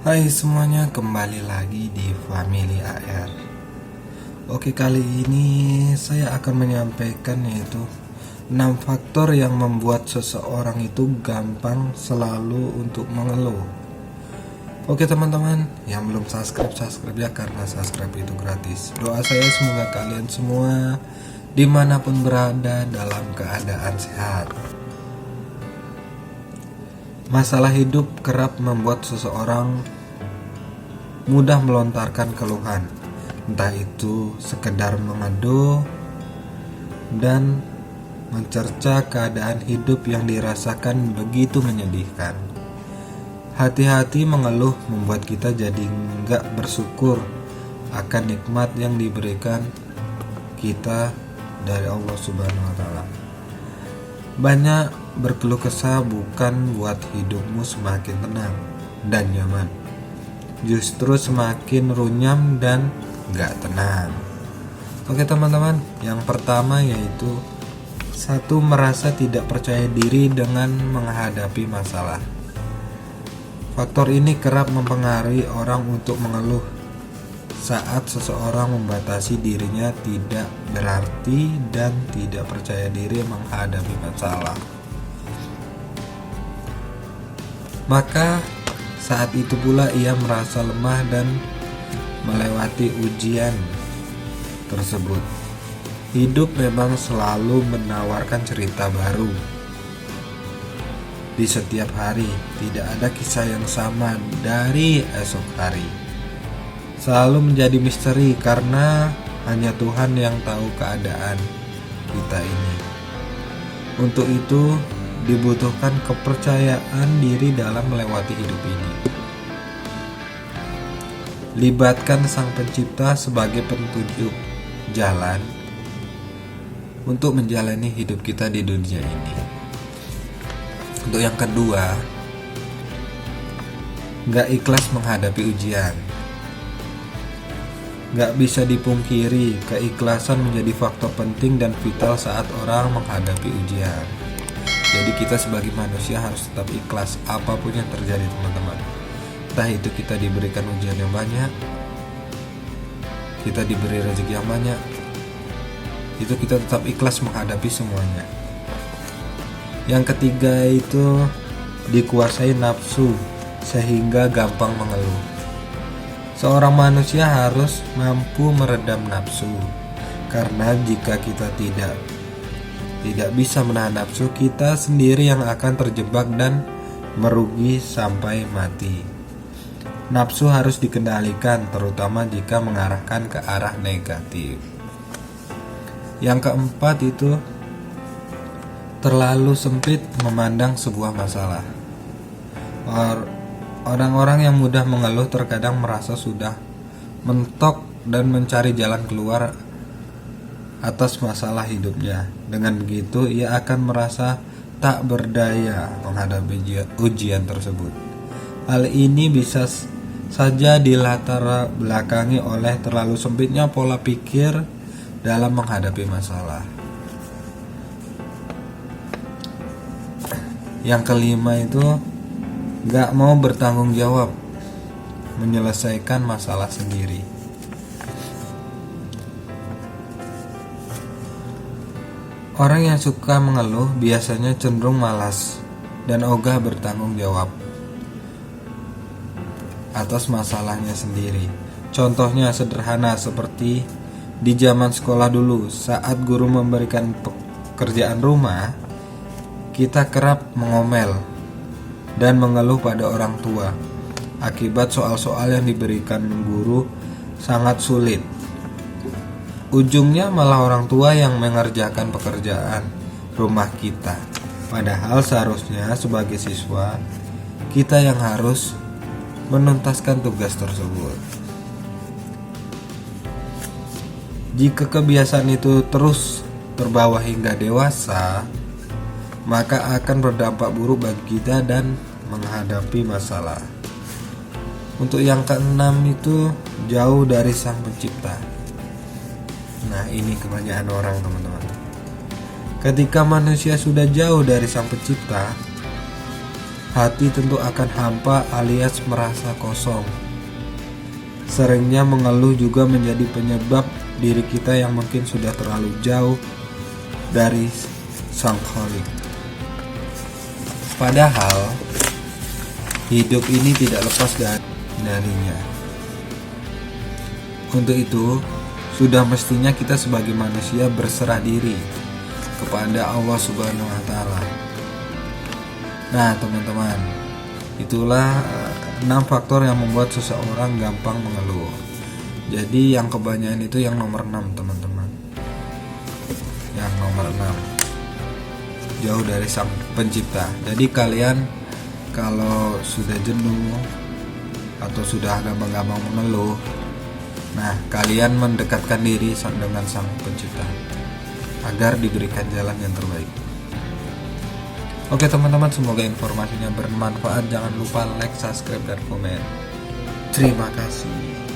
Hai semuanya, kembali lagi di Family AR. Oke, kali ini saya akan menyampaikan yaitu 6 faktor yang membuat seseorang itu gampang selalu untuk mengeluh. Oke teman-teman, yang belum subscribe ya, karena subscribe itu gratis. Doa saya semoga kalian semua dimanapun berada dalam keadaan sehat. Masalah hidup kerap membuat seseorang mudah melontarkan keluhan, entah itu sekedar mengeluh dan mencerca keadaan hidup yang dirasakan begitu menyedihkan. Hati-hati mengeluh membuat kita jadi nggak bersyukur akan nikmat yang diberikan kita dari Allah Subhanahu wa Ta'ala. Banyak berkeluh kesah bukan buat hidupmu semakin tenang dan nyaman, justru semakin runyam dan gak tenang. Oke teman-teman, yang pertama yaitu 1. Merasa tidak percaya diri dengan menghadapi masalah. Faktor ini kerap mempengaruhi orang untuk mengeluh. Saat seseorang membatasi dirinya tidak berarti dan tidak percaya diri menghadapi masalah, maka saat itu pula ia merasa lemah dan melewati ujian tersebut. Hidup memang selalu menawarkan cerita baru. Di setiap hari tidak ada kisah yang sama dari esok hari. Selalu menjadi misteri karena hanya Tuhan yang tahu keadaan kita ini. Untuk itu dibutuhkan kepercayaan diri dalam melewati hidup ini. Libatkan Sang Pencipta sebagai petunjuk jalan untuk menjalani hidup kita di dunia ini. Untuk yang kedua, gak ikhlas menghadapi ujian. Gak bisa dipungkiri, keikhlasan menjadi faktor penting dan vital saat orang menghadapi ujian. Jadi kita sebagai manusia harus tetap ikhlas apapun yang terjadi teman-teman. Entah itu kita diberikan ujian yang banyak, kita diberi rezeki yang banyak, itu kita tetap ikhlas menghadapi semuanya. Yang ketiga itu dikuasai nafsu sehingga gampang mengeluh. Seorang manusia harus mampu meredam nafsu, karena jika kita tidak bisa menahan nafsu, kita sendiri yang akan terjebak dan merugi sampai mati. Nafsu harus dikendalikan, terutama jika mengarahkan ke arah negatif. Yang keempat itu terlalu sempit memandang sebuah masalah. Orang-orang yang mudah mengeluh terkadang merasa sudah mentok dan mencari jalan keluar atas masalah hidupnya. Dengan begitu ia akan merasa tak berdaya menghadapi ujian tersebut. Hal ini bisa saja dilatar belakangi oleh terlalu sempitnya pola pikir dalam menghadapi masalah. Yang kelima itu gak mau bertanggung jawab menyelesaikan masalah sendiri. Orang yang suka mengeluh biasanya cenderung malas dan ogah bertanggung jawab atas masalahnya sendiri. Contohnya sederhana seperti di zaman sekolah dulu, saat guru memberikan pekerjaan rumah, kita kerap mengomel dan mengeluh pada orang tua akibat soal-soal yang diberikan guru sangat sulit. Ujungnya malah orang tua yang mengerjakan pekerjaan rumah kita. Padahal seharusnya sebagai siswa kita yang harus menuntaskan tugas tersebut. Jika kebiasaan itu terus terbawa hingga dewasa, maka akan berdampak buruk bagi kita dan menghadapi masalah. Untuk yang keenam itu jauh dari Sang Pencipta. Nah, ini kebanyakan orang teman-teman. Ketika manusia sudah jauh dari Sang Pencipta, hati tentu akan hampa alias merasa kosong. Seringnya mengeluh juga menjadi penyebab diri kita yang mungkin sudah terlalu jauh dari Sang Khalik. Padahal hidup ini tidak lepas darinya. Untuk itu, sudah mestinya kita sebagai manusia berserah diri kepada Allah Subhanahu wa Ta'ala. Nah, teman-teman, itulah 6 faktor yang membuat seseorang gampang mengeluh. Jadi yang kebanyakan itu yang nomor 6, teman-teman. Yang nomor 6, jauh dari Sang Pencipta. Jadi kalian kalau sudah jenuh atau sudah gampang-gampang mengeluh, nah kalian mendekatkan diri dengan Sang Pencipta agar diberikan jalan yang terbaik. Oke teman-teman, semoga informasinya bermanfaat. Jangan lupa like, subscribe, dan komen. Terima kasih.